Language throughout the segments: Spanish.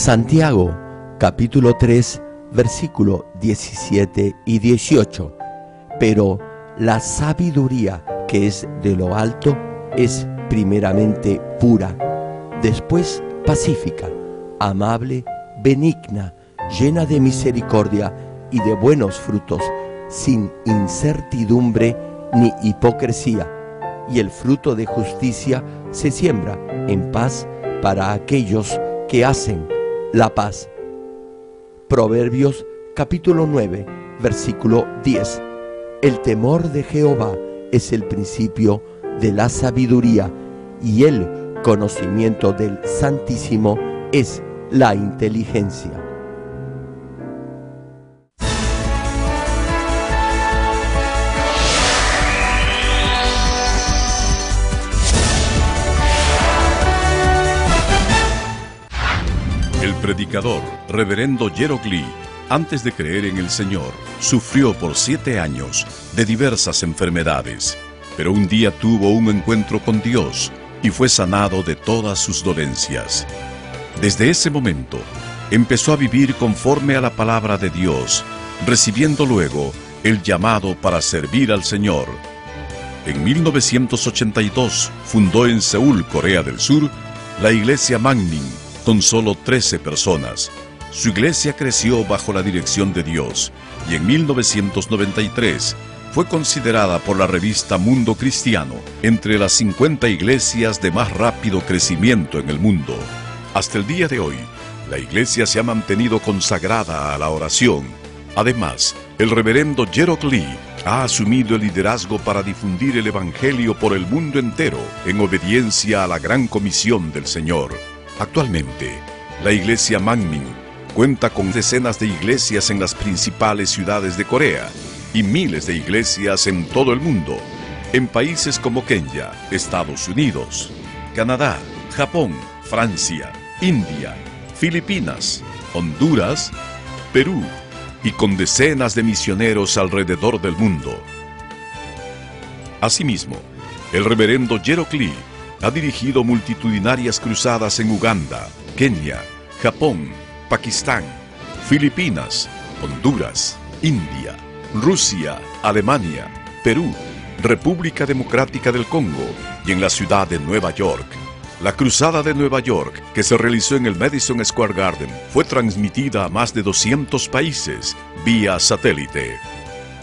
Santiago, capítulo 3, versículo 17 y 18. Pero la sabiduría que es de lo alto es primeramente pura, después pacífica, amable, benigna, llena de misericordia y de buenos frutos, sin incertidumbre ni hipocresía, y el fruto de justicia se siembra en paz para aquellos que hacen la paz. Proverbios capítulo 9, versículo 10. El temor de Jehová es el principio de la sabiduría, y el conocimiento del Santísimo es la inteligencia. El predicador, reverendo Gerald Lee, antes de creer en el Señor, sufrió por 7 años de diversas enfermedades, pero un día tuvo un encuentro con Dios y fue sanado de todas sus dolencias. Desde ese momento, empezó a vivir conforme a la palabra de Dios, recibiendo luego el llamado para servir al Señor. En 1982 fundó en Seúl, Corea del Sur, la iglesia Manmin, con solo 13 personas. Su iglesia creció bajo la dirección de Dios y en 1993 fue considerada por la revista Mundo Cristiano entre las 50 iglesias de más rápido crecimiento en el mundo. Hasta el día de hoy, la iglesia se ha mantenido consagrada a la oración. Además, el reverendo Gerald Lee ha asumido el liderazgo para difundir el evangelio por el mundo entero en obediencia a la gran comisión del Señor. Actualmente, la iglesia Manmin cuenta con decenas de iglesias en las principales ciudades de Corea y miles de iglesias en todo el mundo, en países como Kenia, Estados Unidos, Canadá, Japón, Francia, India, Filipinas, Honduras, Perú y con decenas de misioneros alrededor del mundo. Asimismo, el reverendo Gerald Lee ha dirigido multitudinarias cruzadas en Uganda, Kenia, Japón, Pakistán, Filipinas, Honduras, India, Rusia, Alemania, Perú, República Democrática del Congo y en la ciudad de Nueva York. La cruzada de Nueva York, que se realizó en el Madison Square Garden, fue transmitida a más de 200 países vía satélite.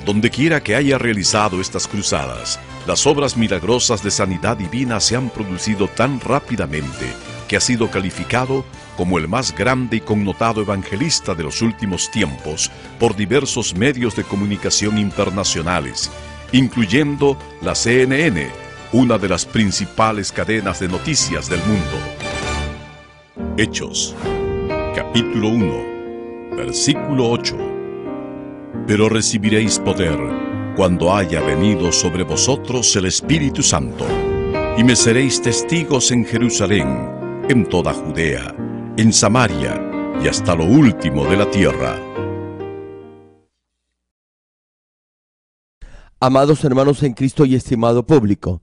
Dondequiera que haya realizado estas cruzadas, las obras milagrosas de sanidad divina se han producido tan rápidamente que ha sido calificado como el más grande y connotado evangelista de los últimos tiempos por diversos medios de comunicación internacionales, incluyendo la CNN, una de las principales cadenas de noticias del mundo. Hechos, capítulo 1, versículo 8. Pero recibiréis poder cuando haya venido sobre vosotros el Espíritu Santo, y me seréis testigos en Jerusalén, en toda Judea, en Samaria y hasta lo último de la tierra. Amados hermanos en Cristo y estimado público,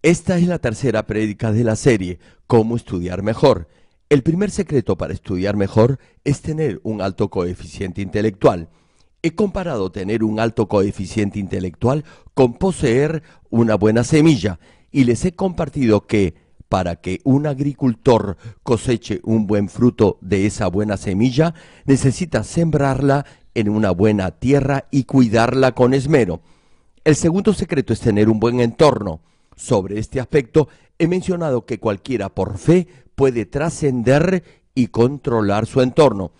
esta es la tercera prédica de la serie, Cómo estudiar mejor. El primer secreto para estudiar mejor es tener un alto coeficiente intelectual. He comparado tener un alto coeficiente intelectual con poseer una buena semilla, y les he compartido que para que un agricultor coseche un buen fruto de esa buena semilla, necesita sembrarla en una buena tierra y cuidarla con esmero. El segundo secreto es tener un buen entorno. Sobre este aspecto he mencionado que cualquiera por fe puede trascender y controlar su entorno.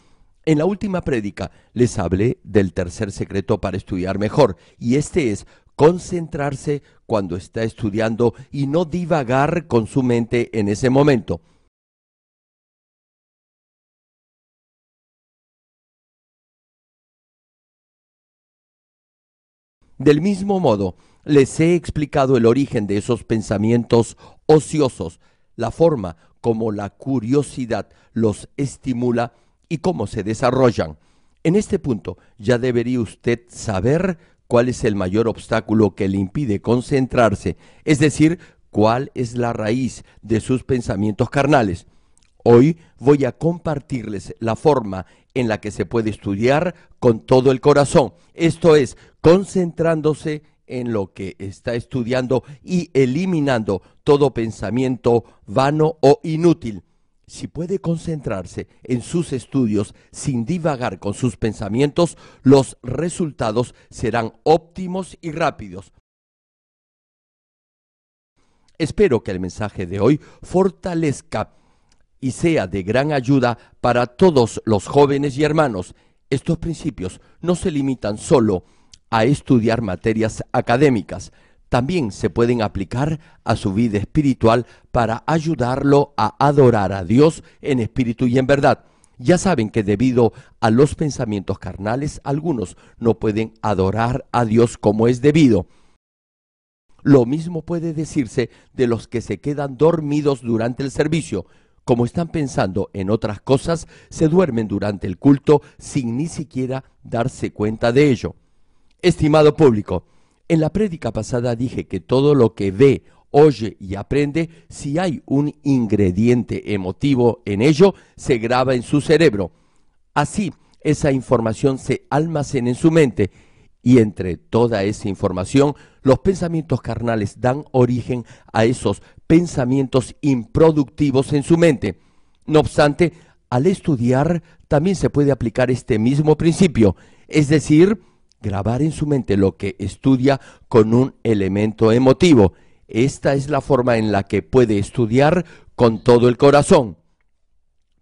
En la última prédica les hablé del tercer secreto para estudiar mejor, y este es concentrarse cuando está estudiando y no divagar con su mente en ese momento. Del mismo modo, les he explicado el origen de esos pensamientos ociosos, la forma como la curiosidad los estimula y cómo se desarrollan. En este punto ya debería usted saber cuál es el mayor obstáculo que le impide concentrarse, es decir, cuál es la raíz de sus pensamientos carnales. Hoy voy a compartirles la forma en la que se puede estudiar con todo el corazón, esto es, concentrándose en lo que está estudiando y eliminando todo pensamiento vano o inútil. Si puede concentrarse en sus estudios sin divagar con sus pensamientos, los resultados serán óptimos y rápidos. Espero que el mensaje de hoy fortalezca y sea de gran ayuda para todos los jóvenes y hermanos. Estos principios no se limitan solo a estudiar materias académicas, también se pueden aplicar a su vida espiritual para ayudarlo a adorar a Dios en espíritu y en verdad. Ya saben que debido a los pensamientos carnales, algunos no pueden adorar a Dios como es debido. Lo mismo puede decirse de los que se quedan dormidos durante el servicio. Como están pensando en otras cosas, se duermen durante el culto sin ni siquiera darse cuenta de ello. Estimado público, en la prédica pasada dije que todo lo que ve, oye y aprende, si hay un ingrediente emotivo en ello, se graba en su cerebro. Así, esa información se almacena en su mente y entre toda esa información, los pensamientos carnales dan origen a esos pensamientos improductivos en su mente. No obstante, al estudiar también se puede aplicar este mismo principio, es decir, grabar en su mente lo que estudia con un elemento emotivo. Esta es la forma en la que puede estudiar con todo el corazón.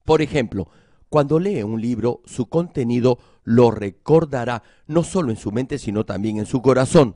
Por ejemplo, cuando lee un libro, su contenido lo recordará no solo en su mente, sino también en su corazón.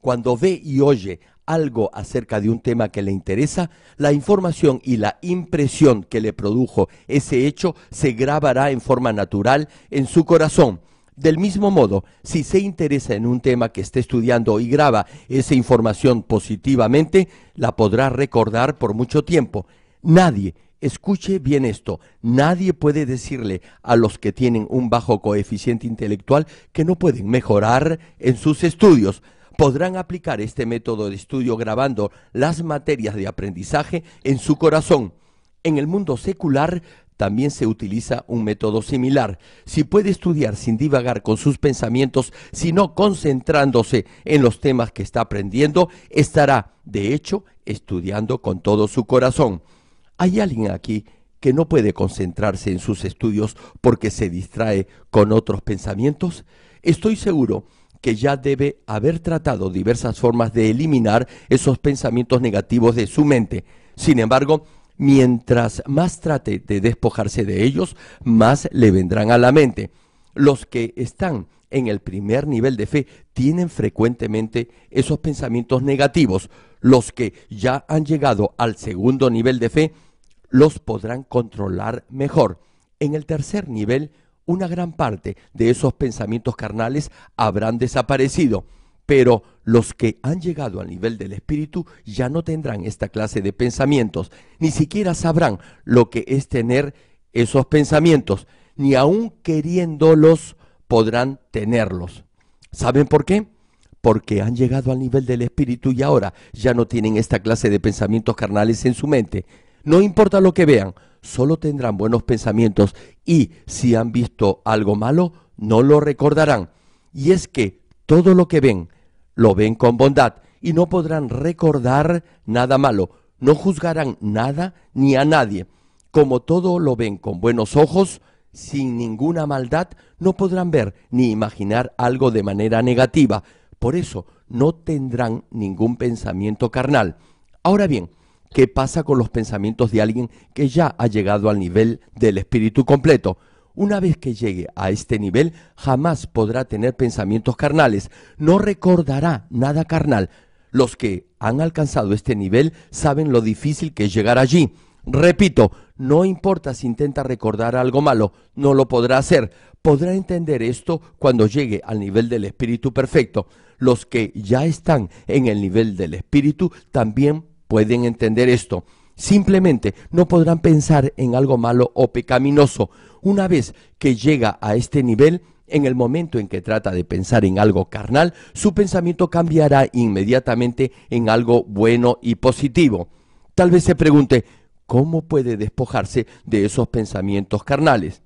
Cuando ve y oye algo acerca de un tema que le interesa, la información y la impresión que le produjo ese hecho se grabará en forma natural en su corazón. Del mismo modo, si se interesa en un tema que esté estudiando y graba esa información positivamente, la podrá recordar por mucho tiempo. Nadie, escuche bien esto, nadie puede decirle a los que tienen un bajo coeficiente intelectual que no pueden mejorar en sus estudios. Podrán aplicar este método de estudio grabando las materias de aprendizaje en su corazón. En el mundo secular también se utiliza un método similar. Si puede estudiar sin divagar con sus pensamientos, sino concentrándose en los temas que está aprendiendo, estará, de hecho, estudiando con todo su corazón. ¿Hay alguien aquí que no puede concentrarse en sus estudios porque se distrae con otros pensamientos? Estoy seguro que ya debe haber tratado diversas formas de eliminar esos pensamientos negativos de su mente. Sin embargo, mientras más trate de despojarse de ellos, más le vendrán a la mente. Los que están en el primer nivel de fe tienen frecuentemente esos pensamientos negativos. Los que ya han llegado al segundo nivel de fe los podrán controlar mejor. En el tercer nivel, una gran parte de esos pensamientos carnales habrán desaparecido. Pero los que han llegado al nivel del espíritu ya no tendrán esta clase de pensamientos, ni siquiera sabrán lo que es tener esos pensamientos, ni aun queriéndolos podrán tenerlos. ¿Saben por qué? Porque han llegado al nivel del espíritu y ahora ya no tienen esta clase de pensamientos carnales en su mente. No importa lo que vean, solo tendrán buenos pensamientos y si han visto algo malo, no lo recordarán. Y es que todo lo que ven, lo ven con bondad y no podrán recordar nada malo, no juzgarán nada ni a nadie. Como todo lo ven con buenos ojos, sin ninguna maldad, no podrán ver ni imaginar algo de manera negativa. Por eso no tendrán ningún pensamiento carnal. Ahora bien, ¿qué pasa con los pensamientos de alguien que ya ha llegado al nivel del espíritu completo? Una vez que llegue a este nivel, jamás podrá tener pensamientos carnales, no recordará nada carnal. Los que han alcanzado este nivel saben lo difícil que es llegar allí. Repito, no importa si intenta recordar algo malo, no lo podrá hacer. Podrá entender esto cuando llegue al nivel del espíritu perfecto. Los que ya están en el nivel del espíritu también pueden entender esto. Simplemente no podrán pensar en algo malo o pecaminoso. Una vez que llega a este nivel, en el momento en que trata de pensar en algo carnal, su pensamiento cambiará inmediatamente en algo bueno y positivo. Tal vez se pregunte, ¿cómo puede despojarse de esos pensamientos carnales?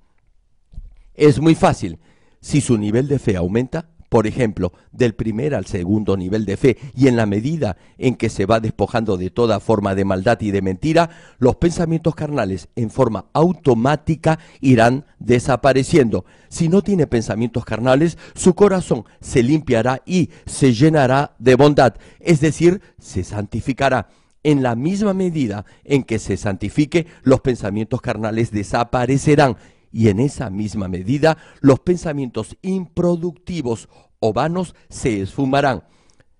Es muy fácil. Si su nivel de fe aumenta, por ejemplo, del primer al segundo nivel de fe, y en la medida en que se va despojando de toda forma de maldad y de mentira, los pensamientos carnales en forma automática irán desapareciendo. Si no tiene pensamientos carnales, su corazón se limpiará y se llenará de bondad, es decir, se santificará. En la misma medida en que se santifique, los pensamientos carnales desaparecerán. Y en esa misma medida, los pensamientos improductivos o vanos se esfumarán.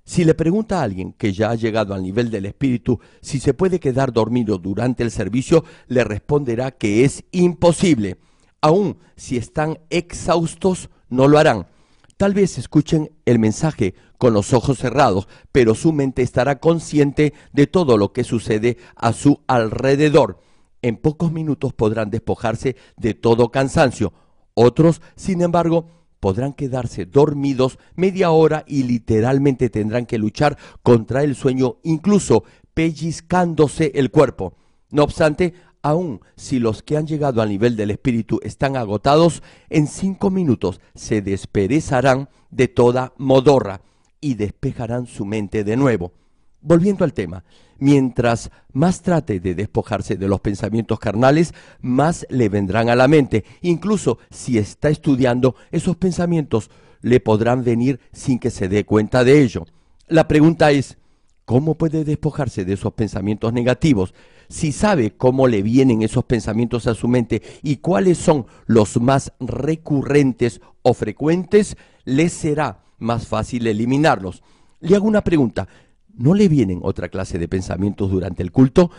Si le pregunta a alguien que ya ha llegado al nivel del espíritu si se puede quedar dormido durante el servicio, le responderá que es imposible. Aun si están exhaustos, no lo harán. Tal vez escuchen el mensaje con los ojos cerrados, pero su mente estará consciente de todo lo que sucede a su alrededor. En pocos minutos podrán despojarse de todo cansancio. Otros, sin embargo, podrán quedarse dormidos media hora y literalmente tendrán que luchar contra el sueño, incluso pellizcándose el cuerpo. No obstante, aun si los que han llegado al nivel del espíritu están agotados, en 5 minutos se desperezarán de toda modorra y despejarán su mente de nuevo. Volviendo al tema, mientras más trate de despojarse de los pensamientos carnales, más le vendrán a la mente. Incluso si está estudiando, esos pensamientos le podrán venir sin que se dé cuenta de ello. La pregunta es, ¿cómo puede despojarse de esos pensamientos negativos? Si sabe cómo le vienen esos pensamientos a su mente y cuáles son los más recurrentes o frecuentes, le será más fácil eliminarlos. Le hago una pregunta. ¿No le vienen otra clase de pensamientos durante el culto?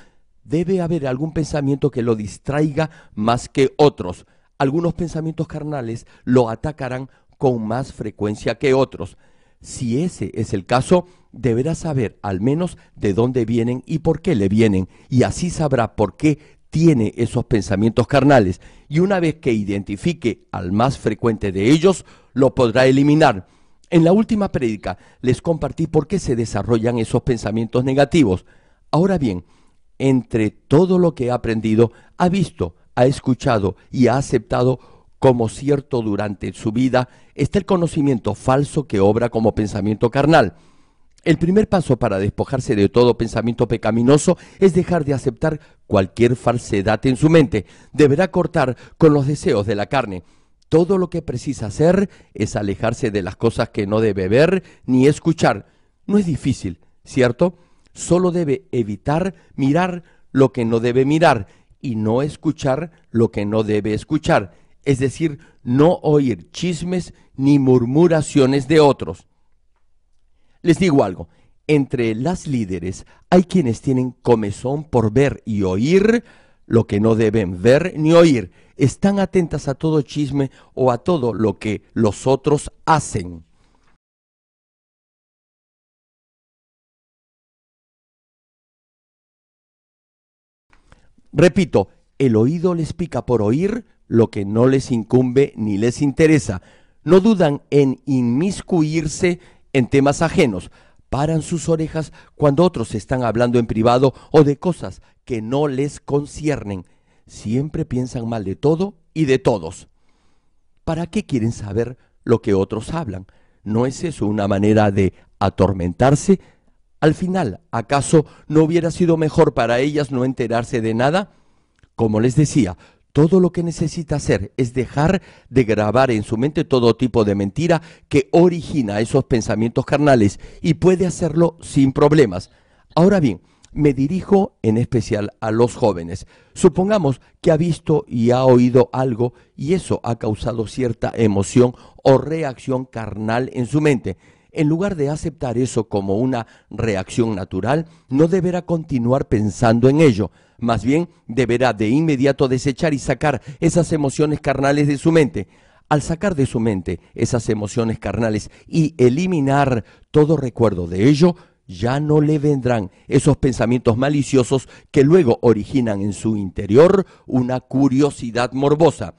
Debe haber algún pensamiento que lo distraiga más que otros. Algunos pensamientos carnales lo atacarán con más frecuencia que otros. Si ese es el caso, deberá saber al menos de dónde vienen y por qué le vienen, y así sabrá por qué tiene esos pensamientos carnales. Y una vez que identifique al más frecuente de ellos, lo podrá eliminar. En la última prédica les compartí por qué se desarrollan esos pensamientos negativos. Ahora bien, entre todo lo que ha aprendido, ha visto, ha escuchado y ha aceptado como cierto durante su vida, está el conocimiento falso que obra como pensamiento carnal. El primer paso para despojarse de todo pensamiento pecaminoso es dejar de aceptar cualquier falsedad en su mente. Deberá cortar con los deseos de la carne. Todo lo que precisa hacer es alejarse de las cosas que no debe ver ni escuchar. No es difícil, ¿cierto? Solo debe evitar mirar lo que no debe mirar y no escuchar lo que no debe escuchar. Es decir, no oír chismes ni murmuraciones de otros. Les digo algo, entre las líderes hay quienes tienen comezón por ver y oír lo que no deben ver ni oír. Están atentas a todo chisme o a todo lo que los otros hacen. Repito, el oído les pica por oír lo que no les incumbe ni les interesa. No dudan en inmiscuirse en temas ajenos. Paran sus orejas cuando otros están hablando en privado o de cosas que no les conciernen. Siempre piensan mal de todo y de todos. ¿Para qué quieren saber lo que otros hablan? ¿No es eso una manera de atormentarse? Al final, ¿acaso no hubiera sido mejor para ellas no enterarse de nada? Como les decía, todo lo que necesita hacer es dejar de grabar en su mente todo tipo de mentira que origina esos pensamientos carnales y puede hacerlo sin problemas. Ahora bien, me dirijo en especial a los jóvenes. Supongamos que ha visto y ha oído algo y eso ha causado cierta emoción o reacción carnal en su mente. En lugar de aceptar eso como una reacción natural, no deberá continuar pensando en ello. Más bien, deberá de inmediato desechar y sacar esas emociones carnales de su mente. Al sacar de su mente esas emociones carnales y eliminar todo recuerdo de ello, ya no le vendrán esos pensamientos maliciosos que luego originan en su interior una curiosidad morbosa.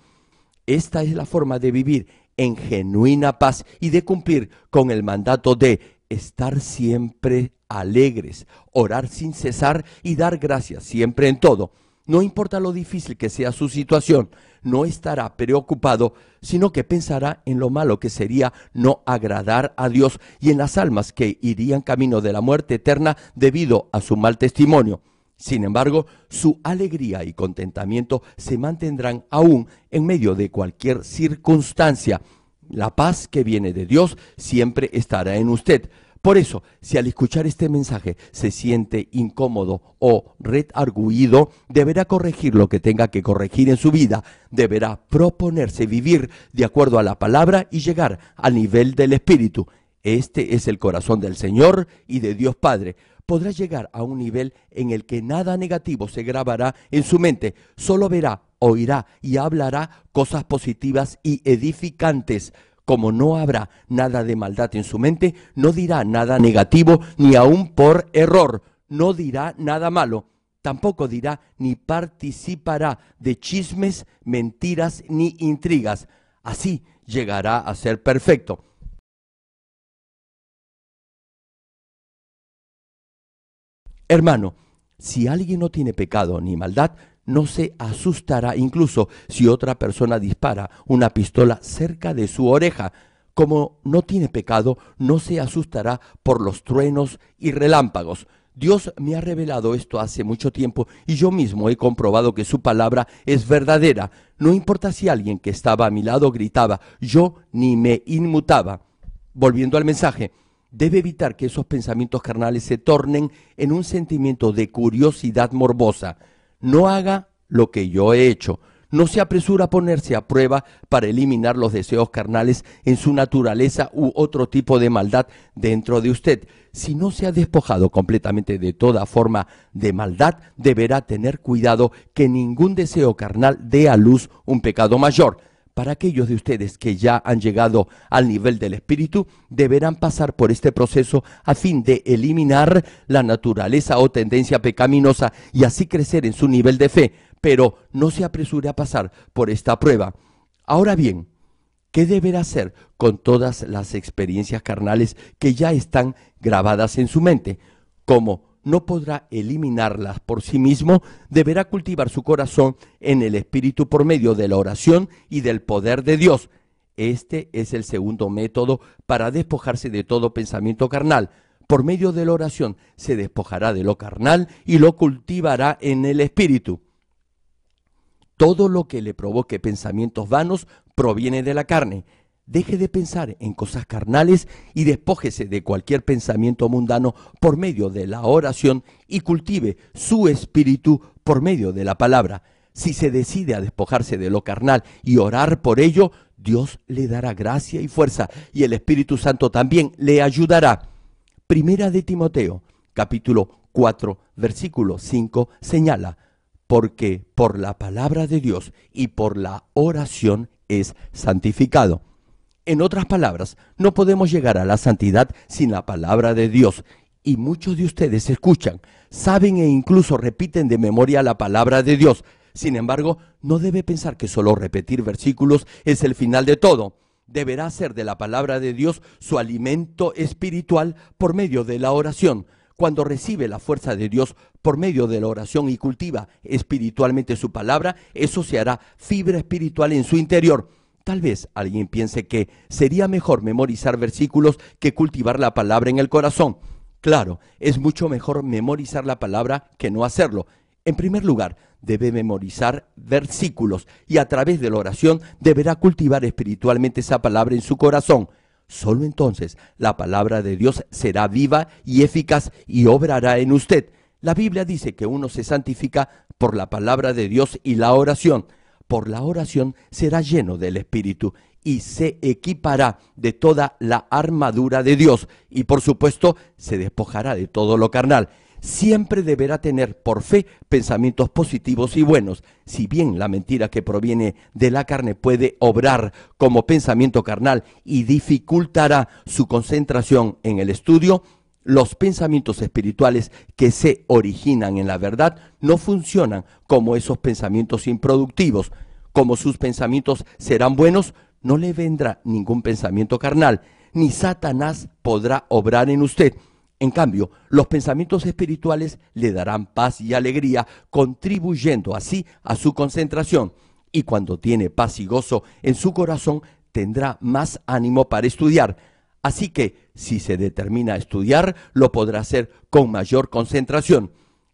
Esta es la forma de vivir en genuina paz y de cumplir con el mandato de estar siempre alegres, orar sin cesar y dar gracias siempre en todo. No importa lo difícil que sea su situación, no estará preocupado, sino que pensará en lo malo que sería no agradar a Dios y en las almas que irían camino de la muerte eterna debido a su mal testimonio. Sin embargo, su alegría y contentamiento se mantendrán aún en medio de cualquier circunstancia. La paz que viene de Dios siempre estará en usted. Por eso, si al escuchar este mensaje se siente incómodo o redargüido, deberá corregir lo que tenga que corregir en su vida. Deberá proponerse vivir de acuerdo a la palabra y llegar al nivel del Espíritu. Este es el corazón del Señor y de Dios Padre. Podrá llegar a un nivel en el que nada negativo se grabará en su mente. Solo verá, oirá y hablará cosas positivas y edificantes. Como no habrá nada de maldad en su mente, no dirá nada negativo ni aun por error. No dirá nada malo. Tampoco dirá ni participará de chismes, mentiras ni intrigas. Así llegará a ser perfecto. Hermano, si alguien no tiene pecado ni maldad, no se asustará incluso si otra persona dispara una pistola cerca de su oreja. Como no tiene pecado, no se asustará por los truenos y relámpagos. Dios me ha revelado esto hace mucho tiempo y yo mismo he comprobado que su palabra es verdadera. No importa si alguien que estaba a mi lado gritaba, yo ni me inmutaba. Volviendo al mensaje, debe evitar que esos pensamientos carnales se tornen en un sentimiento de curiosidad morbosa. No haga lo que yo he hecho. No se apresura a ponerse a prueba para eliminar los deseos carnales en su naturaleza u otro tipo de maldad dentro de usted. Si no se ha despojado completamente de toda forma de maldad, deberá tener cuidado que ningún deseo carnal dé a luz un pecado mayor. Para aquellos de ustedes que ya han llegado al nivel del Espíritu, deberán pasar por este proceso a fin de eliminar la naturaleza o tendencia pecaminosa y así crecer en su nivel de fe, pero no se apresure a pasar por esta prueba. Ahora bien, ¿qué deberá hacer con todas las experiencias carnales que ya están grabadas en su mente? Como no podrá eliminarlas por sí mismo, deberá cultivar su corazón en el Espíritu por medio de la oración y del poder de Dios. Este es el segundo método para despojarse de todo pensamiento carnal. Por medio de la oración se despojará de lo carnal y lo cultivará en el Espíritu. Todo lo que le provoque pensamientos vanos proviene de la carne. Deje de pensar en cosas carnales y despójese de cualquier pensamiento mundano por medio de la oración y cultive su espíritu por medio de la palabra. Si se decide a despojarse de lo carnal y orar por ello, Dios le dará gracia y fuerza y el Espíritu Santo también le ayudará. Primera de Timoteo, capítulo 4, versículo 5 señala: porque por la palabra de Dios y por la oración es santificado. En otras palabras, no podemos llegar a la santidad sin la palabra de Dios. Y muchos de ustedes escuchan, saben e incluso repiten de memoria la palabra de Dios. Sin embargo, no debe pensar que solo repetir versículos es el final de todo. Deberá hacer de la palabra de Dios su alimento espiritual por medio de la oración. Cuando recibe la fuerza de Dios por medio de la oración y cultiva espiritualmente su palabra, eso se hará fibra espiritual en su interior. Tal vez alguien piense que sería mejor memorizar versículos que cultivar la palabra en el corazón. Claro, es mucho mejor memorizar la palabra que no hacerlo. En primer lugar, debe memorizar versículos y a través de la oración deberá cultivar espiritualmente esa palabra en su corazón. Solo entonces la palabra de Dios será viva y eficaz y obrará en usted. La Biblia dice que uno se santifica por la palabra de Dios y la oración. Por la oración será lleno del Espíritu y se equipará de toda la armadura de Dios y por supuesto se despojará de todo lo carnal. Siempre deberá tener por fe pensamientos positivos y buenos. Si bien la mentira que proviene de la carne puede obrar como pensamiento carnal y dificultará su concentración en el estudio, los pensamientos espirituales que se originan en la verdad no funcionan como esos pensamientos improductivos. Como sus pensamientos serán buenos, no le vendrá ningún pensamiento carnal, ni Satanás podrá obrar en usted. En cambio, los pensamientos espirituales le darán paz y alegría, contribuyendo así a su concentración. Y cuando tiene paz y gozo en su corazón, tendrá más ánimo para estudiar. Así que, si se determina a estudiar, lo podrá hacer con mayor concentración.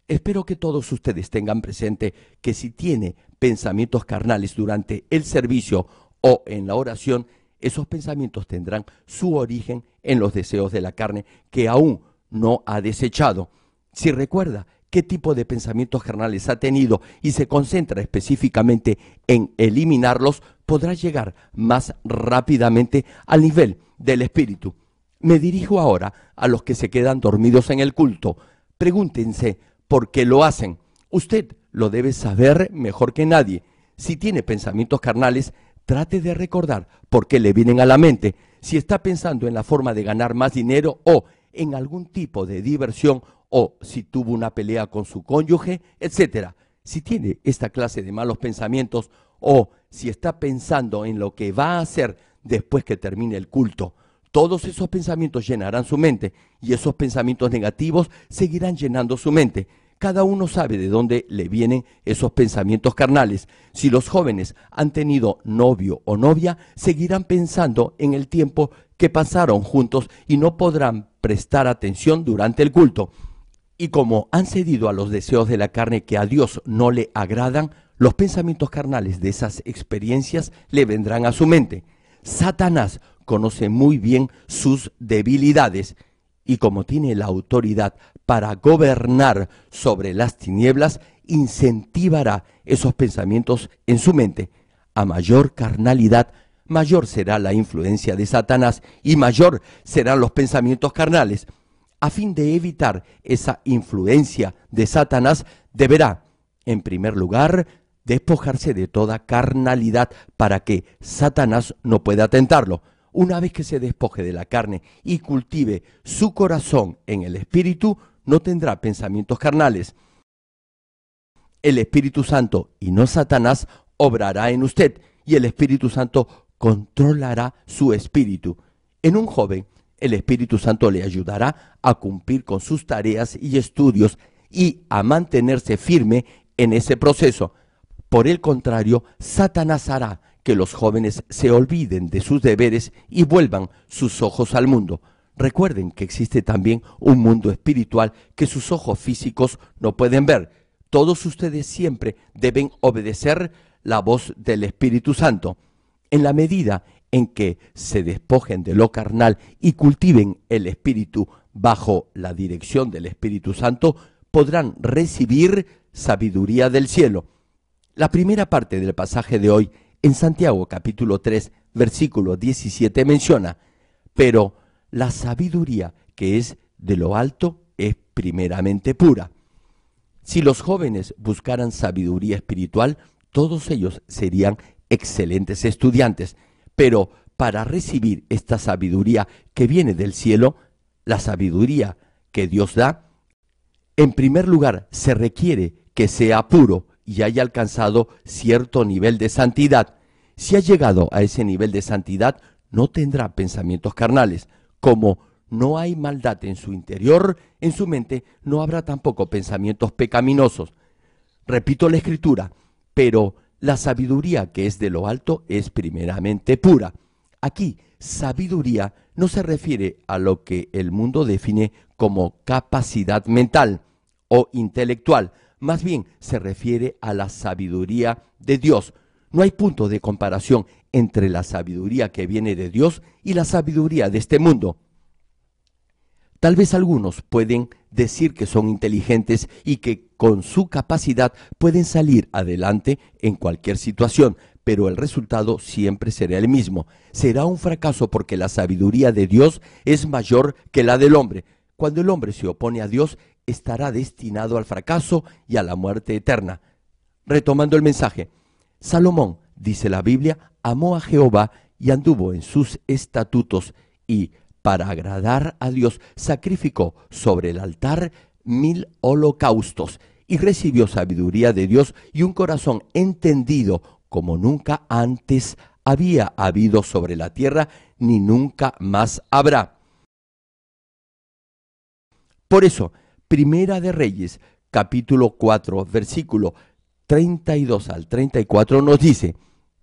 Espero que todos ustedes tengan presente que si tiene pensamientos carnales durante el servicio o en la oración, esos pensamientos tendrán su origen en los deseos de la carne que aún no ha desechado. Si recuerda qué tipo de pensamientos carnales ha tenido y se concentra específicamente en eliminarlos, podrá llegar más rápidamente al nivel del espíritu. Me dirijo ahora a los que se quedan dormidos en el culto. Pregúntense por qué lo hacen. Usted lo debe saber mejor que nadie. Si tiene pensamientos carnales, trate de recordar por qué le vienen a la mente. Si está pensando en la forma de ganar más dinero o en algún tipo de diversión, o si tuvo una pelea con su cónyuge, etc. Si tiene esta clase de malos pensamientos o si está pensando en lo que va a hacer después que termine el culto, todos esos pensamientos llenarán su mente y esos pensamientos negativos seguirán llenando su mente. Cada uno sabe de dónde le vienen esos pensamientos carnales. Si los jóvenes han tenido novio o novia, seguirán pensando en el tiempo que pasaron juntos y no podrán prestar atención durante el culto. Y como han cedido a los deseos de la carne que a Dios no le agradan, los pensamientos carnales de esas experiencias le vendrán a su mente. Satanás conoce muy bien sus debilidades y como tiene la autoridad para gobernar sobre las tinieblas, incentivará esos pensamientos en su mente. A mayor carnalidad, mayor será la influencia de Satanás y mayor serán los pensamientos carnales. A fin de evitar esa influencia de Satanás, deberá, en primer lugar, despojarse de toda carnalidad para que Satanás no pueda tentarlo. Una vez que se despoje de la carne y cultive su corazón en el Espíritu, no tendrá pensamientos carnales. El Espíritu Santo y no Satanás obrará en usted y el Espíritu Santo controlará su espíritu. En un joven, el Espíritu Santo le ayudará a cumplir con sus tareas y estudios y a mantenerse firme en ese proceso. Por el contrario, Satanás hará que los jóvenes se olviden de sus deberes y vuelvan sus ojos al mundo. Recuerden que existe también un mundo espiritual que sus ojos físicos no pueden ver. Todos ustedes siempre deben obedecer la voz del Espíritu Santo. En la medida en que se despojen de lo carnal y cultiven el espíritu bajo la dirección del Espíritu Santo, podrán recibir sabiduría del cielo. La primera parte del pasaje de hoy en Santiago capítulo 3, versículo 17 menciona: pero la sabiduría que es de lo alto es primeramente pura. Si los jóvenes buscaran sabiduría espiritual, todos ellos serían excelentes estudiantes, pero para recibir esta sabiduría que viene del cielo, la sabiduría que Dios da, en primer lugar se requiere que sea puro y haya alcanzado cierto nivel de santidad. Si ha llegado a ese nivel de santidad, no tendrá pensamientos carnales. Como no hay maldad en su interior, en su mente no habrá tampoco pensamientos pecaminosos. Repito la escritura, pero la sabiduría que es de lo alto es primeramente pura. Aquí, sabiduría no se refiere a lo que el mundo define como capacidad mental o intelectual, más bien se refiere a la sabiduría de Dios. No hay punto de comparación entre la sabiduría que viene de Dios y la sabiduría de este mundo. Tal vez algunos pueden decir que son inteligentes y que con su capacidad pueden salir adelante en cualquier situación, pero el resultado siempre será el mismo. Será un fracaso porque la sabiduría de Dios es mayor que la del hombre. Cuando el hombre se opone a Dios, estará destinado al fracaso y a la muerte eterna. Retomando el mensaje, Salomón, dice la Biblia, amó a Jehová y anduvo en sus estatutos y, para agradar a Dios, sacrificó sobre el altar 1000 holocaustos y recibió sabiduría de Dios y un corazón entendido como nunca antes había habido sobre la tierra, ni nunca más habrá. Por eso, Primera de Reyes, capítulo 4, versículo 32 al 34 nos dice: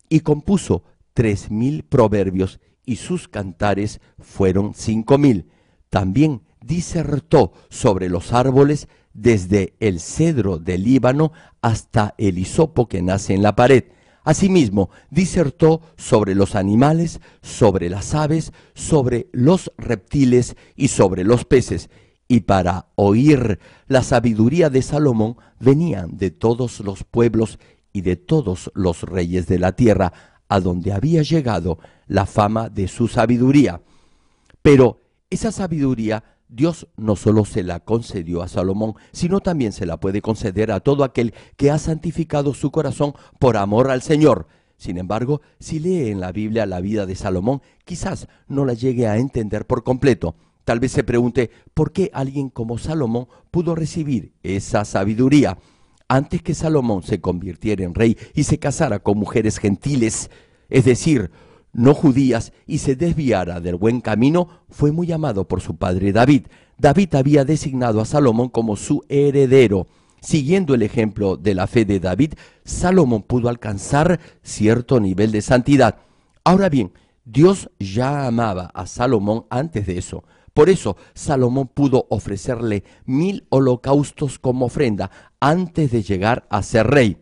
y compuso 3000 proverbios, y sus cantares fueron 5000. También disertó sobre los árboles, desde el cedro del Líbano hasta el hisopo que nace en la pared. Asimismo, disertó sobre los animales, sobre las aves, sobre los reptiles y sobre los peces. Y para oír la sabiduría de Salomón venían de todos los pueblos y de todos los reyes de la tierra, a donde había llegado la fama de su sabiduría. Pero esa sabiduría Dios no solo se la concedió a Salomón, sino también se la puede conceder a todo aquel que ha santificado su corazón por amor al Señor. Sin embargo, si lee en la Biblia la vida de Salomón, quizás no la llegue a entender por completo. Tal vez se pregunte por qué alguien como Salomón pudo recibir esa sabiduría. Antes que Salomón se convirtiera en rey y se casara con mujeres gentiles, es decir, no judías, y se desviara del buen camino, fue muy amado por su padre David. David había designado a Salomón como su heredero. Siguiendo el ejemplo de la fe de David, Salomón pudo alcanzar cierto nivel de santidad. Ahora bien, Dios ya amaba a Salomón antes de eso. Por eso, Salomón pudo ofrecerle 1000 holocaustos como ofrenda antes de llegar a ser rey.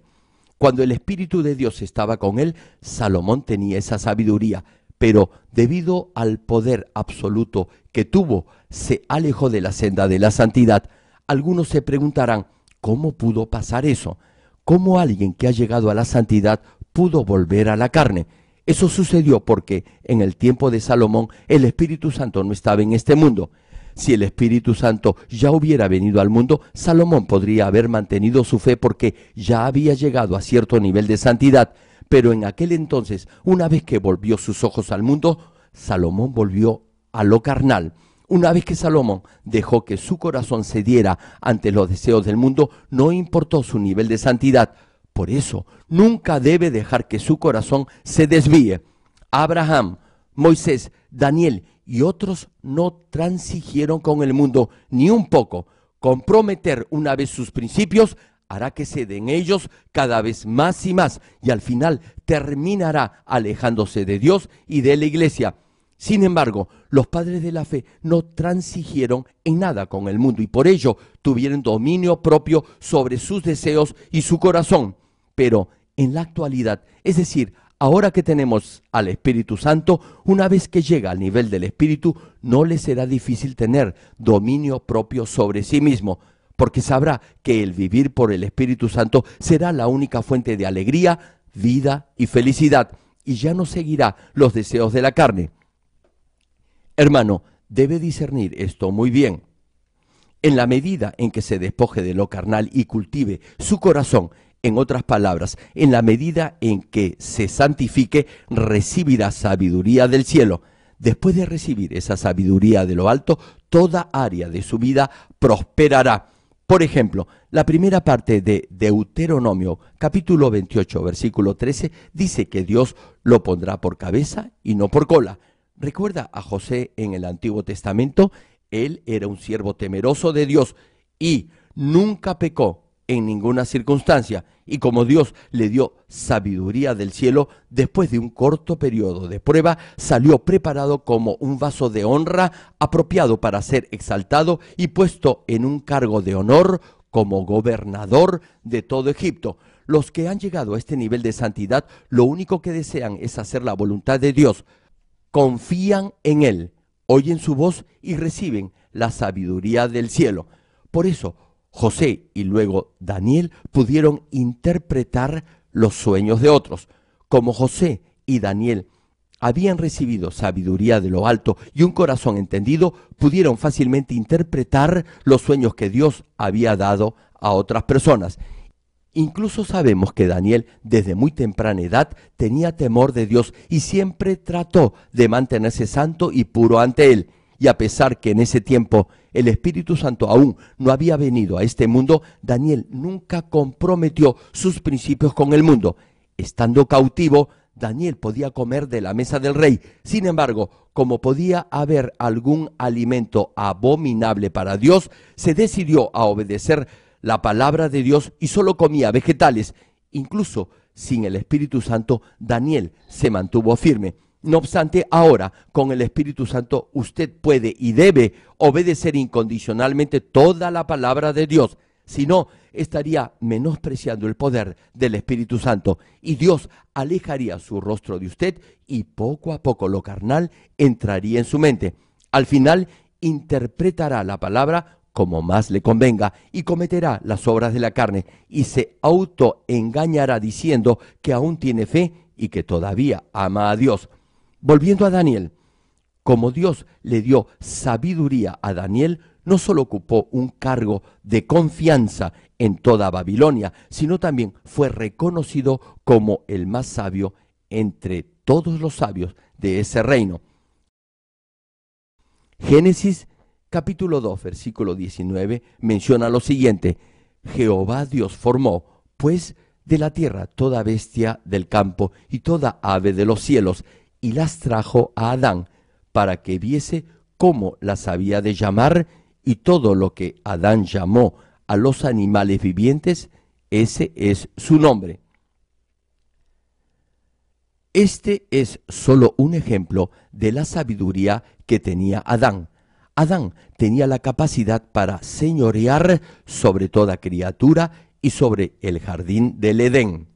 Cuando el Espíritu de Dios estaba con él, Salomón tenía esa sabiduría, pero debido al poder absoluto que tuvo, se alejó de la senda de la santidad. Algunos se preguntarán, ¿cómo pudo pasar eso? ¿Cómo alguien que ha llegado a la santidad pudo volver a la carne? Eso sucedió porque en el tiempo de Salomón el Espíritu Santo no estaba en este mundo. Si el Espíritu Santo ya hubiera venido al mundo, Salomón podría haber mantenido su fe porque ya había llegado a cierto nivel de santidad. Pero en aquel entonces, una vez que volvió sus ojos al mundo, Salomón volvió a lo carnal. Una vez que Salomón dejó que su corazón cediera ante los deseos del mundo, no importó su nivel de santidad. Por eso, nunca debe dejar que su corazón se desvíe. Abraham, Moisés, Daniel y otros no transigieron con el mundo ni un poco. Comprometer una vez sus principios hará que ceden ellos cada vez más y más, y al final terminará alejándose de Dios y de la iglesia. Sin embargo, los padres de la fe no transigieron en nada con el mundo y por ello tuvieron dominio propio sobre sus deseos y su corazón. Pero en la actualidad, es decir, ahora que tenemos al Espíritu Santo, una vez que llega al nivel del Espíritu, no le será difícil tener dominio propio sobre sí mismo, porque sabrá que el vivir por el Espíritu Santo será la única fuente de alegría, vida y felicidad, y ya no seguirá los deseos de la carne. Hermano, debe discernir esto muy bien. En la medida en que se despoje de lo carnal y cultive su corazón, en otras palabras, en la medida en que se santifique, recibirá sabiduría del cielo. Después de recibir esa sabiduría de lo alto, toda área de su vida prosperará. Por ejemplo, la primera parte de Deuteronomio, capítulo 28, versículo 13, dice que Dios lo pondrá por cabeza y no por cola. ¿Recuerda a José en el Antiguo Testamento? Él era un siervo temeroso de Dios y nunca pecó en ninguna circunstancia. Y como Dios le dio sabiduría del cielo, después de un corto periodo de prueba, salió preparado como un vaso de honra, apropiado para ser exaltado y puesto en un cargo de honor como gobernador de todo Egipto. Los que han llegado a este nivel de santidad, lo único que desean es hacer la voluntad de Dios. Confían en Él, oyen su voz y reciben la sabiduría del cielo. Por eso, José y luego Daniel pudieron interpretar los sueños de otros. Como José y Daniel habían recibido sabiduría de lo alto y un corazón entendido, pudieron fácilmente interpretar los sueños que Dios había dado a otras personas. Incluso sabemos que Daniel desde muy temprana edad tenía temor de Dios y siempre trató de mantenerse santo y puro ante Él. Y a pesar que en ese tiempo el Espíritu Santo aún no había venido a este mundo, Daniel nunca comprometió sus principios con el mundo. Estando cautivo, Daniel podía comer de la mesa del rey. Sin embargo, como podía haber algún alimento abominable para Dios, se decidió a obedecer la palabra de Dios y solo comía vegetales. Incluso sin el Espíritu Santo, Daniel se mantuvo firme. No obstante, ahora, con el Espíritu Santo, usted puede y debe obedecer incondicionalmente toda la palabra de Dios. Si no, estaría menospreciando el poder del Espíritu Santo y Dios alejaría su rostro de usted y poco a poco lo carnal entraría en su mente. Al final, interpretará la palabra como más le convenga y cometerá las obras de la carne y se autoengañará diciendo que aún tiene fe y que todavía ama a Dios. Volviendo a Daniel, como Dios le dio sabiduría a Daniel, no solo ocupó un cargo de confianza en toda Babilonia, sino también fue reconocido como el más sabio entre todos los sabios de ese reino. Génesis capítulo 2, versículo 19 menciona lo siguiente: Jehová Dios formó, pues, de la tierra toda bestia del campo y toda ave de los cielos, y las trajo a Adán, para que viese cómo las había de llamar, y todo lo que Adán llamó a los animales vivientes, ese es su nombre. Este es solo un ejemplo de la sabiduría que tenía Adán. Adán tenía la capacidad para señorear sobre toda criatura y sobre el jardín del Edén.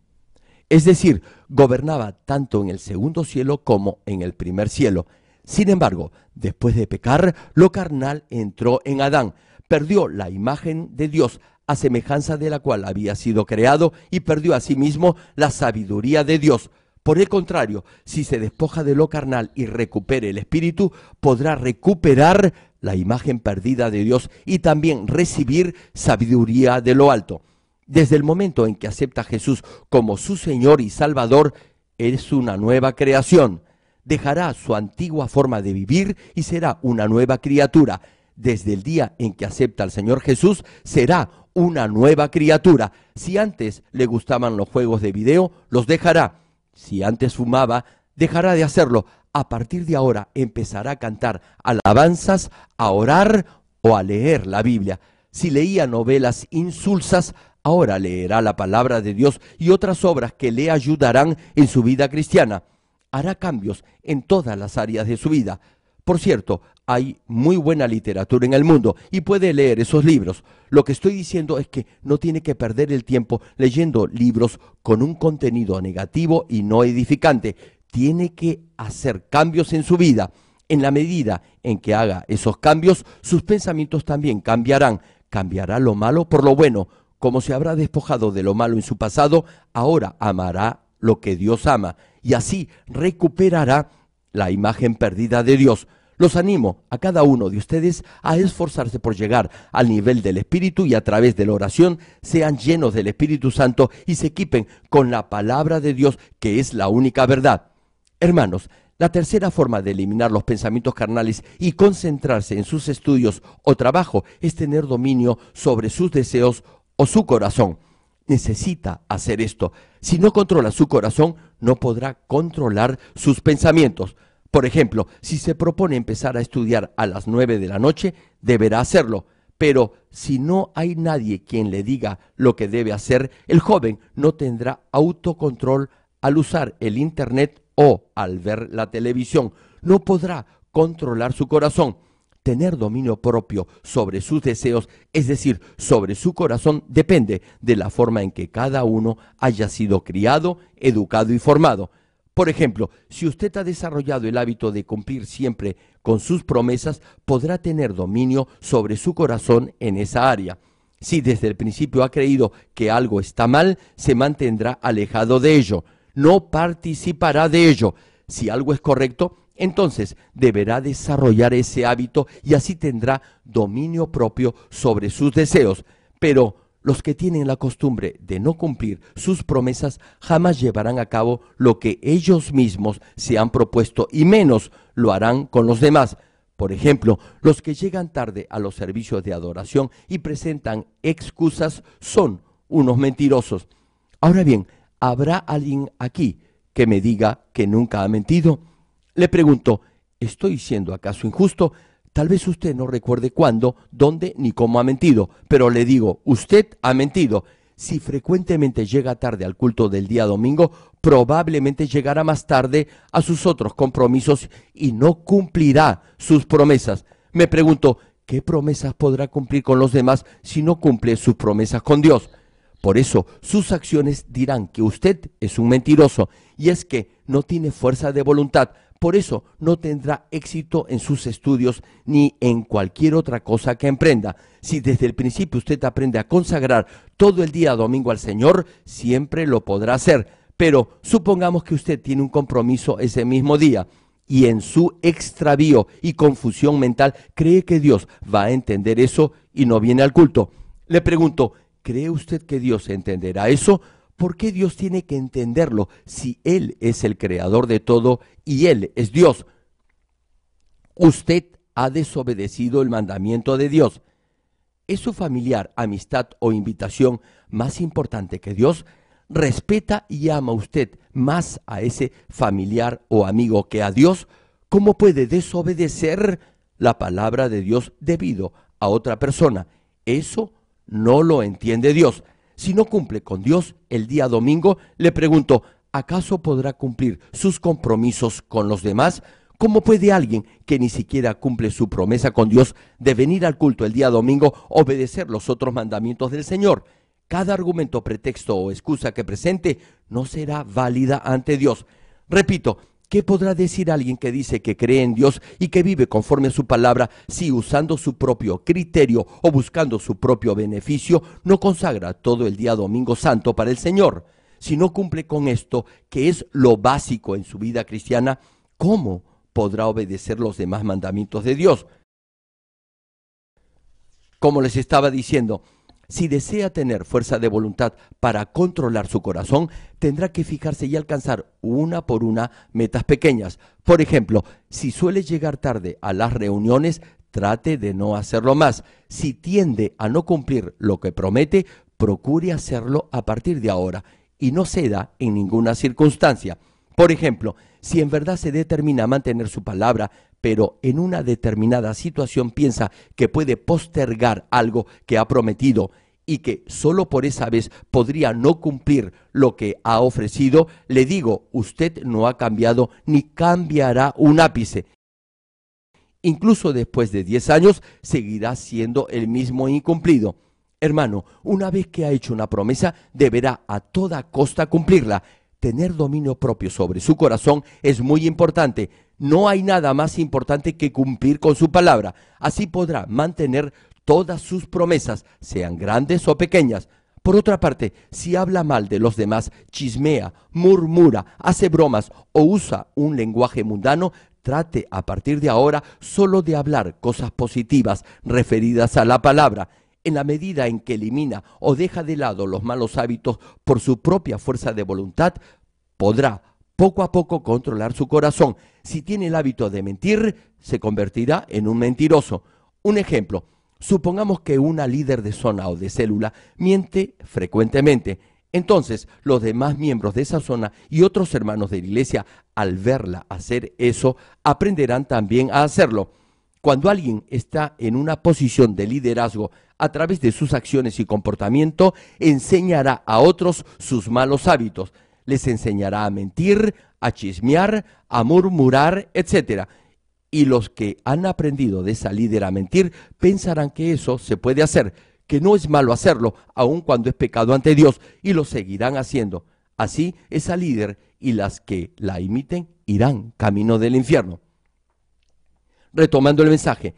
Es decir, gobernaba tanto en el segundo cielo como en el primer cielo. Sin embargo, después de pecar, lo carnal entró en Adán, perdió la imagen de Dios, a semejanza de la cual había sido creado, y perdió asimismo la sabiduría de Dios. Por el contrario, si se despoja de lo carnal y recupere el espíritu, podrá recuperar la imagen perdida de Dios y también recibir sabiduría de lo alto. Desde el momento en que acepta a Jesús como su Señor y Salvador, es una nueva creación. Dejará su antigua forma de vivir y será una nueva criatura. Desde el día en que acepta al Señor Jesús, será una nueva criatura. Si antes le gustaban los juegos de video, los dejará. Si antes fumaba, dejará de hacerlo. A partir de ahora empezará a cantar alabanzas, a orar o a leer la Biblia. Si leía novelas insulsas, ahora leerá la palabra de Dios y otras obras que le ayudarán en su vida cristiana. Hará cambios en todas las áreas de su vida. Por cierto, hay muy buena literatura en el mundo y puede leer esos libros. Lo que estoy diciendo es que no tiene que perder el tiempo leyendo libros con un contenido negativo y no edificante. Tiene que hacer cambios en su vida. En la medida en que haga esos cambios, sus pensamientos también cambiarán. Cambiará lo malo por lo bueno. Como se habrá despojado de lo malo en su pasado, ahora amará lo que Dios ama y así recuperará la imagen perdida de Dios. Los animo a cada uno de ustedes a esforzarse por llegar al nivel del Espíritu y a través de la oración sean llenos del Espíritu Santo y se equipen con la palabra de Dios, que es la única verdad. Hermanos, la tercera forma de eliminar los pensamientos carnales y concentrarse en sus estudios o trabajo es tener dominio sobre sus deseos o su corazón. Necesita hacer esto. Si no controla su corazón, no podrá controlar sus pensamientos. Por ejemplo, si se propone empezar a estudiar a las 9 de la noche, deberá hacerlo. Pero si no hay nadie quien le diga lo que debe hacer, el joven no tendrá autocontrol al usar el internet o al ver la televisión. No podrá controlar su corazón. Tener dominio propio sobre sus deseos, es decir, sobre su corazón, depende de la forma en que cada uno haya sido criado, educado y formado. Por ejemplo, si usted ha desarrollado el hábito de cumplir siempre con sus promesas, podrá tener dominio sobre su corazón en esa área. Si desde el principio ha creído que algo está mal, se mantendrá alejado de ello, no participará de ello. Si algo es correcto, entonces deberá desarrollar ese hábito y así tendrá dominio propio sobre sus deseos. Pero los que tienen la costumbre de no cumplir sus promesas jamás llevarán a cabo lo que ellos mismos se han propuesto y menos lo harán con los demás. Por ejemplo, los que llegan tarde a los servicios de adoración y presentan excusas son unos mentirosos. Ahora bien, ¿habrá alguien aquí que me diga que nunca ha mentido? Le pregunto, ¿estoy siendo acaso injusto? Tal vez usted no recuerde cuándo, dónde ni cómo ha mentido, pero le digo, usted ha mentido. Si frecuentemente llega tarde al culto del día domingo, probablemente llegará más tarde a sus otros compromisos y no cumplirá sus promesas. Me pregunto, ¿qué promesas podrá cumplir con los demás si no cumple sus promesas con Dios? Por eso, sus acciones dirán que usted es un mentiroso, y es que no tiene fuerza de voluntad. Por eso no tendrá éxito en sus estudios ni en cualquier otra cosa que emprenda. Si desde el principio usted aprende a consagrar todo el día domingo al Señor, siempre lo podrá hacer. Pero supongamos que usted tiene un compromiso ese mismo día y en su extravío y confusión mental cree que Dios va a entender eso y no viene al culto. Le pregunto, ¿cree usted que Dios entenderá eso? ¿Por qué Dios tiene que entenderlo si Él es el creador de todo y Él es Dios? Usted ha desobedecido el mandamiento de Dios. ¿Es su familiar, amistad o invitación más importante que Dios? ¿Respeta y ama usted más a ese familiar o amigo que a Dios? ¿Cómo puede desobedecer la palabra de Dios debido a otra persona? Eso no lo entiende Dios. Si no cumple con Dios el día domingo, le pregunto, ¿acaso podrá cumplir sus compromisos con los demás? ¿Cómo puede alguien que ni siquiera cumple su promesa con Dios de venir al culto el día domingo obedecer los otros mandamientos del Señor? Cada argumento, pretexto o excusa que presente no será válida ante Dios. Repito, ¿qué podrá decir alguien que dice que cree en Dios y que vive conforme a su palabra si usando su propio criterio o buscando su propio beneficio no consagra todo el día domingo santo para el Señor? Si no cumple con esto, que es lo básico en su vida cristiana, ¿cómo podrá obedecer los demás mandamientos de Dios? Como les estaba diciendo, si desea tener fuerza de voluntad para controlar su corazón, tendrá que fijarse y alcanzar una por una metas pequeñas. Por ejemplo, si suele llegar tarde a las reuniones, trate de no hacerlo más. Si tiende a no cumplir lo que promete, procure hacerlo a partir de ahora y no ceda en ninguna circunstancia. Por ejemplo, si en verdad se determina a mantener su palabra, pero en una determinada situación piensa que puede postergar algo que ha prometido y que solo por esa vez podría no cumplir lo que ha ofrecido, le digo, usted no ha cambiado ni cambiará un ápice. Incluso después de 10 años, seguirá siendo el mismo incumplido. Hermano, una vez que ha hecho una promesa, deberá a toda costa cumplirla. Tener dominio propio sobre su corazón es muy importante. No hay nada más importante que cumplir con su palabra. Así podrá mantener todas sus promesas, sean grandes o pequeñas. Por otra parte, si habla mal de los demás, chismea, murmura, hace bromas o usa un lenguaje mundano, trate a partir de ahora solo de hablar cosas positivas referidas a la palabra. En la medida en que elimina o deja de lado los malos hábitos por su propia fuerza de voluntad, podrá poco a poco controlar su corazón. Si tiene el hábito de mentir, se convertirá en un mentiroso. Un ejemplo, supongamos que una líder de zona o de célula miente frecuentemente. Entonces, los demás miembros de esa zona y otros hermanos de la iglesia, al verla hacer eso, aprenderán también a hacerlo. Cuando alguien está en una posición de liderazgo, a través de sus acciones y comportamiento, enseñará a otros sus malos hábitos. Les enseñará a mentir, a chismear, a murmurar, etc. Y los que han aprendido de esa líder a mentir, pensarán que eso se puede hacer, que no es malo hacerlo, aun cuando es pecado ante Dios, y lo seguirán haciendo. Así, esa líder y las que la imiten irán camino del infierno. Retomando el mensaje,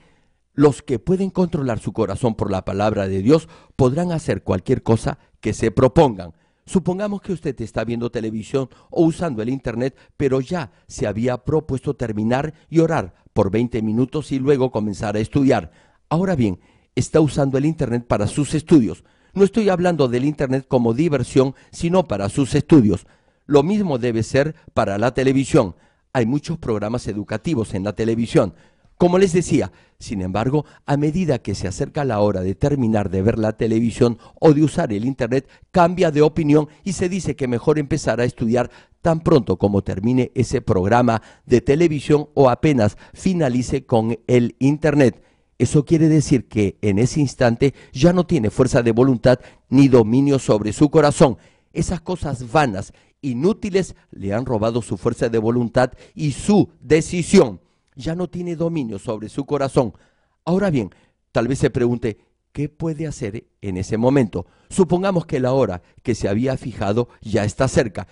los que pueden controlar su corazón por la palabra de Dios podrán hacer cualquier cosa que se propongan. Supongamos que usted está viendo televisión o usando el internet, pero ya se había propuesto terminar y orar por 20 minutos y luego comenzar a estudiar. Ahora bien, está usando el internet para sus estudios. No estoy hablando del internet como diversión, sino para sus estudios. Lo mismo debe ser para la televisión. Hay muchos programas educativos en la televisión. Como les decía, sin embargo, a medida que se acerca la hora de terminar de ver la televisión o de usar el internet, cambia de opinión y se dice que mejor empezar a estudiar tan pronto como termine ese programa de televisión o apenas finalice con el Internet. Eso quiere decir que en ese instante ya no tiene fuerza de voluntad ni dominio sobre su corazón. Esas cosas vanas, inútiles, le han robado su fuerza de voluntad y su decisión. Ya no tiene dominio sobre su corazón. Ahora bien, tal vez se pregunte, ¿qué puede hacer en ese momento? Supongamos que la hora que se había fijado ya está cerca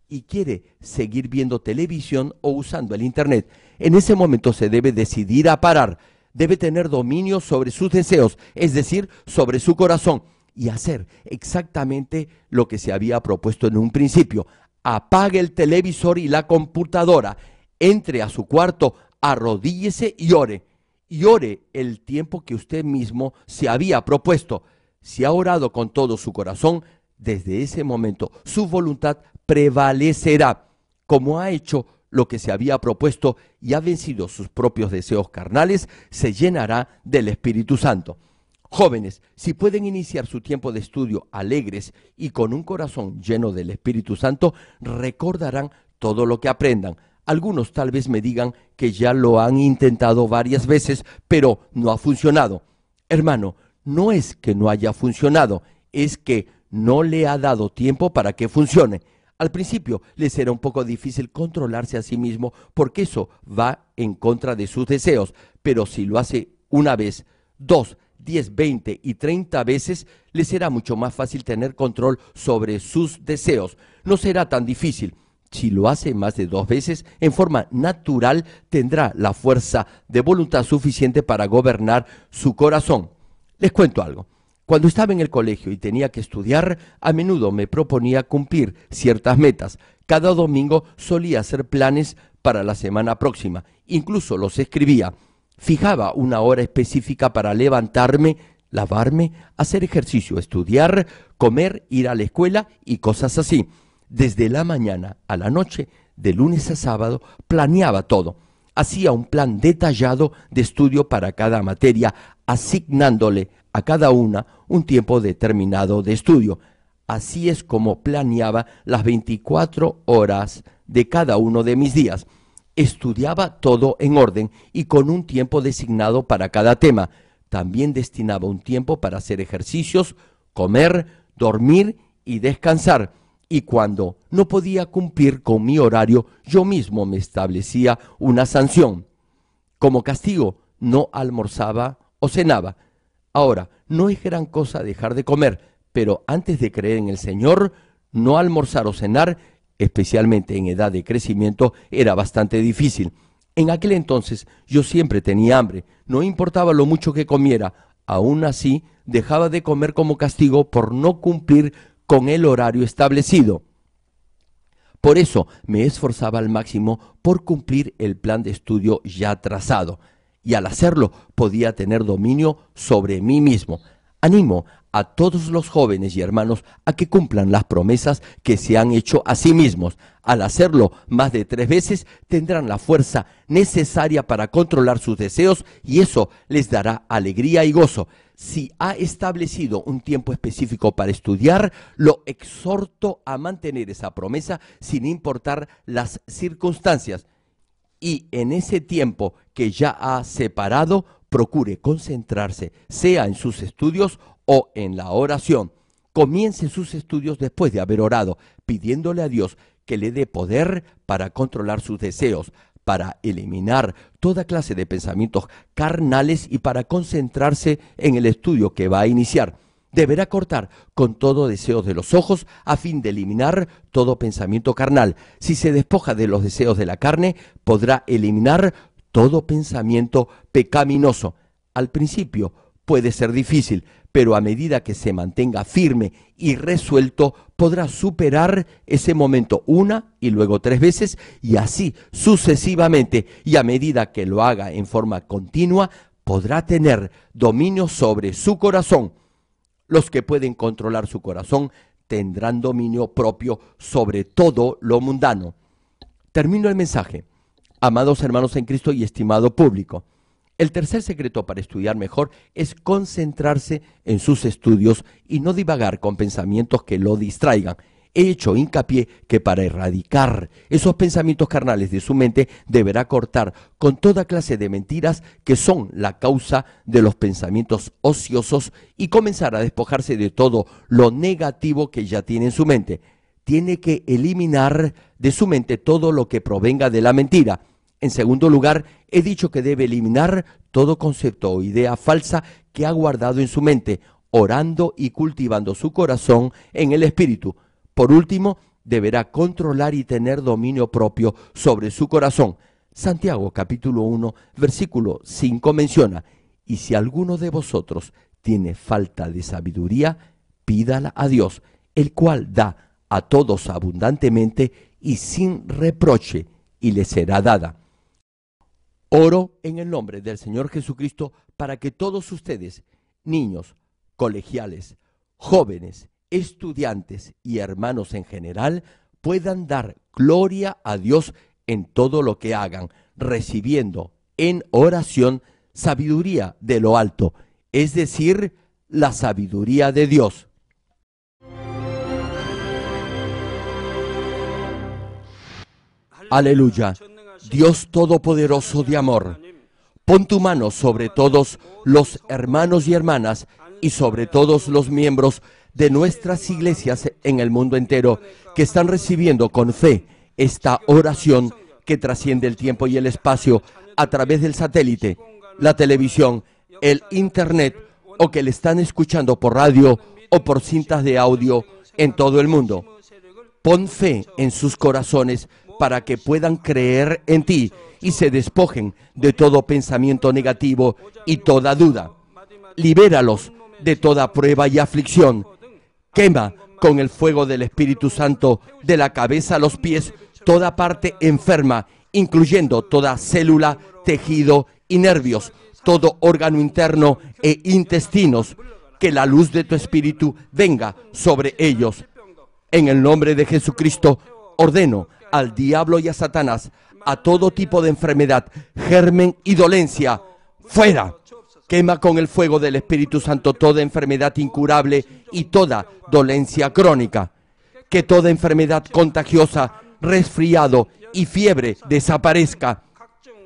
y quiere seguir viendo televisión o usando el Internet. En ese momento se debe decidir a parar. Debe tener dominio sobre sus deseos, es decir, sobre su corazón, y hacer exactamente lo que se había propuesto en un principio. Apague el televisor y la computadora, entre a su cuarto, arrodíllese y ore. Y ore el tiempo que usted mismo se había propuesto. Si ha orado con todo su corazón, desde ese momento su voluntad prevalecerá, como ha hecho lo que se había propuesto y ha vencido sus propios deseos carnales, se llenará del Espíritu Santo. Jóvenes, si pueden iniciar su tiempo de estudio alegres y con un corazón lleno del Espíritu Santo, recordarán todo lo que aprendan. Algunos tal vez me digan que ya lo han intentado varias veces, pero no ha funcionado. Hermano, no es que no haya funcionado, es que no le ha dado tiempo para que funcione. Al principio le será un poco difícil controlarse a sí mismo porque eso va en contra de sus deseos, pero si lo hace una vez, 2, 10, 20 y 30 veces, le será mucho más fácil tener control sobre sus deseos. No será tan difícil. Si lo hace más de 2 veces, en forma natural tendrá la fuerza de voluntad suficiente para gobernar su corazón. Les cuento algo. Cuando estaba en el colegio y tenía que estudiar, a menudo me proponía cumplir ciertas metas. Cada domingo solía hacer planes para la semana próxima. Incluso los escribía. Fijaba una hora específica para levantarme, lavarme, hacer ejercicio, estudiar, comer, ir a la escuela y cosas así. Desde la mañana a la noche, de lunes a sábado, planeaba todo. Hacía un plan detallado de estudio para cada materia, asignándole a cada una un tiempo determinado de estudio. Así es como planeaba las 24 horas de cada uno de mis días. Estudiaba todo en orden y con un tiempo designado para cada tema. También destinaba un tiempo para hacer ejercicios, comer, dormir y descansar. Y cuando no podía cumplir con mi horario, yo mismo me establecía una sanción. Como castigo, no almorzaba o cenaba. Ahora, no es gran cosa dejar de comer, pero antes de creer en el Señor, no almorzar o cenar, especialmente en edad de crecimiento, era bastante difícil. En aquel entonces yo siempre tenía hambre, no importaba lo mucho que comiera, aún así dejaba de comer como castigo por no cumplir con el horario establecido. Por eso me esforzaba al máximo por cumplir el plan de estudio ya trazado, y al hacerlo podía tener dominio sobre mí mismo. Animo a todos los jóvenes y hermanos a que cumplan las promesas que se han hecho a sí mismos. Al hacerlo más de 3 veces, tendrán la fuerza necesaria para controlar sus deseos y eso les dará alegría y gozo. Si ha establecido un tiempo específico para estudiar, lo exhorto a mantener esa promesa sin importar las circunstancias. Y en ese tiempo que ya ha separado, procure concentrarse, sea en sus estudios o en la oración. Comience sus estudios después de haber orado, pidiéndole a Dios que le dé poder para controlar sus deseos, para eliminar toda clase de pensamientos carnales y para concentrarse en el estudio que va a iniciar. Deberá cortar con todo deseo de los ojos a fin de eliminar todo pensamiento carnal. Si se despoja de los deseos de la carne, podrá eliminar todo pensamiento pecaminoso. Al principio puede ser difícil, pero a medida que se mantenga firme y resuelto, podrá superar ese momento 1 y luego 3 veces y así sucesivamente. Y a medida que lo haga en forma continua, podrá tener dominio sobre su corazón. Los que pueden controlar su corazón tendrán dominio propio sobre todo lo mundano. Termino el mensaje. Amados hermanos en Cristo y estimado público, el tercer secreto para estudiar mejor es concentrarse en sus estudios y no divagar con pensamientos que lo distraigan. he hecho hincapié que para erradicar esos pensamientos carnales de su mente deberá cortar con toda clase de mentiras que son la causa de los pensamientos ociosos y comenzar a despojarse de todo lo negativo que ya tiene en su mente. Tiene que eliminar de su mente todo lo que provenga de la mentira. En segundo lugar, he dicho que debe eliminar todo concepto o idea falsa que ha guardado en su mente, orando y cultivando su corazón en el Espíritu. Por último, deberá controlar y tener dominio propio sobre su corazón. Santiago capítulo 1, versículo 5 menciona: y si alguno de vosotros tiene falta de sabiduría, pídala a Dios, el cual da a todos abundantemente y sin reproche, y le será dada. Oro en el nombre del Señor Jesucristo para que todos ustedes, niños, colegiales, jóvenes, estudiantes y hermanos en general, puedan dar gloria a Dios en todo lo que hagan, recibiendo en oración sabiduría de lo alto, es decir, la sabiduría de Dios. Aleluya. Dios Todopoderoso de amor, pon tu mano sobre todos los hermanos y hermanas y sobre todos los miembros de nuestras iglesias en el mundo entero que están recibiendo con fe esta oración que trasciende el tiempo y el espacio a través del satélite, la televisión, el internet o que le están escuchando por radio o por cintas de audio en todo el mundo. Pon fe en sus corazones para que puedan creer en ti y se despojen de todo pensamiento negativo y toda duda. Libéralos de toda prueba y aflicción. Quema con el fuego del Espíritu Santo de la cabeza a los pies toda parte enferma, incluyendo toda célula, tejido y nervios, todo órgano interno e intestinos. Que la luz de tu Espíritu venga sobre ellos. En el nombre de Jesucristo, ordeno al diablo y a Satanás, a todo tipo de enfermedad, germen y dolencia, fuera. Quema con el fuego del Espíritu Santo toda enfermedad incurable y toda dolencia crónica. Que toda enfermedad contagiosa, resfriado y fiebre desaparezca.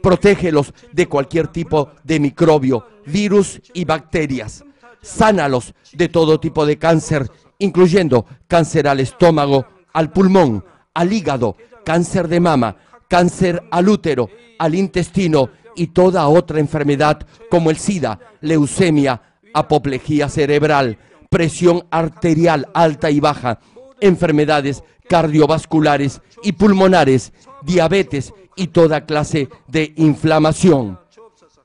Protégelos de cualquier tipo de microbio, virus y bacterias. Sánalos de todo tipo de cáncer, incluyendo cáncer al estómago, al pulmón, al hígado, cáncer de mama, cáncer al útero, al intestino y toda otra enfermedad como el SIDA, leucemia, apoplejía cerebral, presión arterial alta y baja, enfermedades cardiovasculares y pulmonares, diabetes y toda clase de inflamación.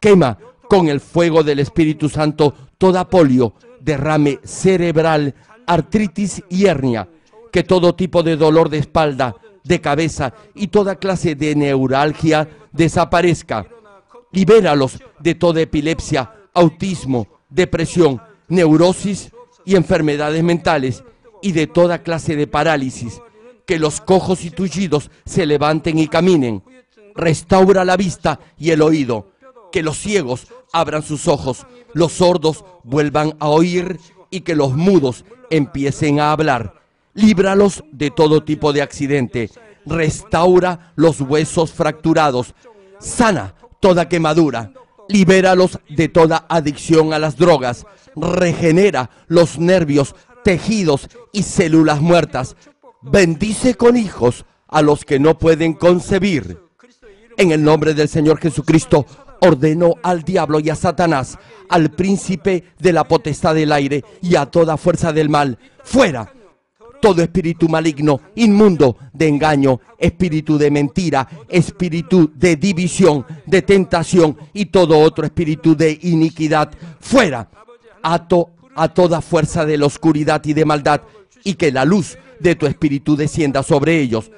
Quema con el fuego del Espíritu Santo toda polio, derrame cerebral, artritis y hernia. Que todo tipo de dolor de espalda, de cabeza y toda clase de neuralgia desaparezca. Libéralos de toda epilepsia, autismo, depresión, neurosis y enfermedades mentales y de toda clase de parálisis. Que los cojos y tullidos se levanten y caminen. Restaura la vista y el oído. Que los ciegos abran sus ojos, los sordos vuelvan a oír y que los mudos empiecen a hablar. Líbralos de todo tipo de accidente. Restaura los huesos fracturados. Sana toda quemadura. Libéralos de toda adicción a las drogas. Regenera los nervios, tejidos y células muertas. Bendice con hijos a los que no pueden concebir. En el nombre del Señor Jesucristo, ordeno al diablo y a Satanás, al príncipe de la potestad del aire y a toda fuerza del mal, fuera. Todo espíritu maligno, inmundo, de engaño, espíritu de mentira, espíritu de división, de tentación y todo otro espíritu de iniquidad, fuera. Ato a toda fuerza de la oscuridad y de maldad y que la luz de tu espíritu descienda sobre ellos.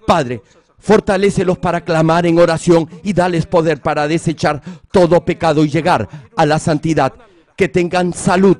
Padre, fortalécelos para clamar en oración y dales poder para desechar todo pecado y llegar a la santidad. Que tengan salud,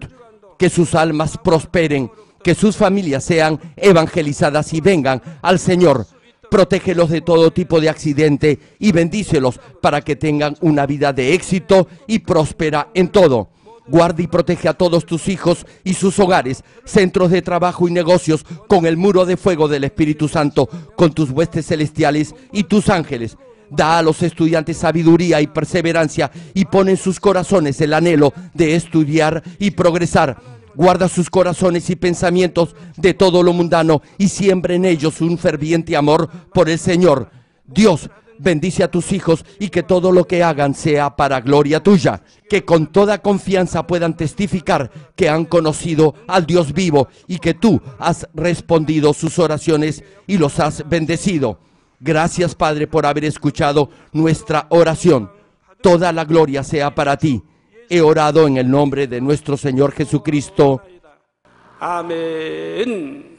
que sus almas prosperen, que sus familias sean evangelizadas y vengan al Señor. Protégelos de todo tipo de accidente y bendícelos para que tengan una vida de éxito y próspera en todo. Guarda y protege a todos tus hijos y sus hogares, centros de trabajo y negocios, con el muro de fuego del Espíritu Santo, con tus huestes celestiales y tus ángeles. Da a los estudiantes sabiduría y perseverancia y pon en sus corazones el anhelo de estudiar y progresar. Guarda sus corazones y pensamientos de todo lo mundano y siembra en ellos un ferviente amor por el Señor. Dios, bendice a tus hijos y que todo lo que hagan sea para gloria tuya. Que con toda confianza puedan testificar que han conocido al Dios vivo y que tú has respondido sus oraciones y los has bendecido. Gracias, Padre, por haber escuchado nuestra oración. Toda la gloria sea para ti. He orado en el nombre de nuestro Señor Jesucristo. 아멘.